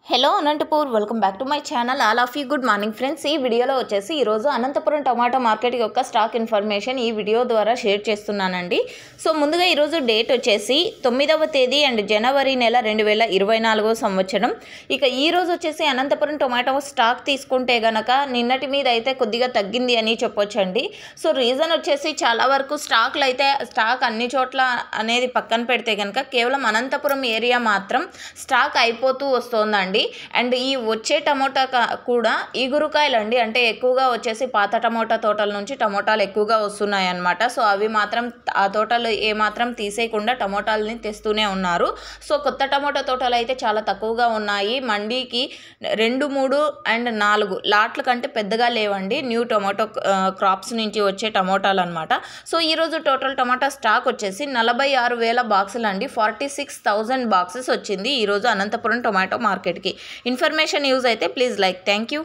Hello Anantapur welcome back to my channel all of you good morning friends. ఈ వీడియోలో వచ్చేసి ఈరోజు అనంతపురం టమాటో మార్కెట్ యొక్క స్టాక్ ఇన్ఫర్మేషన్ ఈ వీడియో ద్వారా షేర్ చేస్తున్నానండి. సో ముందుగా ఈరోజు డేట్ వచ్చేసి 9వ తేదీ అండ్ జనవరి నెల 2024 సంవత్సరం. ఇక ఈరోజు వచ్చేసి అనంతపురం టొమాటో స్టాక్ తీసుకుంటే గనక నిన్నటి మీద అయితే కొద్దిగా తగ్గింది అని చెప్పొచ్చండి. సో రీజన్ వచ్చేసి చాలా వరకు స్టాక్ అన్ని చోట్ల అనేది పక్కన పెడితే కనుక కేవలం అనంతపురం ఏరియా మాత్రం స్టాక్ అయిపోతూ వస్తోందండి. అండ్ ఈ వచ్చే టమోటా కూడా ఈగురుకాయలు అండి, అంటే ఎక్కువగా వచ్చేసి పాత టమోటా తోటల నుంచి టమోటాలు ఎక్కువగా వస్తున్నాయి అన్నమాట. సో అవి మాత్రం ఆ తోటలు ఏమాత్రం తీసేయకుండా టమోటాలని తెస్తూనే ఉన్నారు. సో కొత్త టమోటా తోటలు అయితే చాలా తక్కువగా ఉన్నాయి. మండీకి 2, 3 అండ్ 4 లాట్ల కంటే పెద్దగా లేవండి న్యూ టొమాటో క్రాప్స్ నుంచి వచ్చే టమోటాలు అనమాట. సో ఈరోజు టోటల్ టమాటా స్టాక్ వచ్చేసి 46,000 బాక్సులు అండి, 46,000 బాక్సెస్ వచ్చింది ఈరోజు అనంతపురం టొమాటో మార్కెట్కి. ఇన్ఫర్మేషన్ యూజ్ అయితే ప్లీజ్ లైక్. Thank you.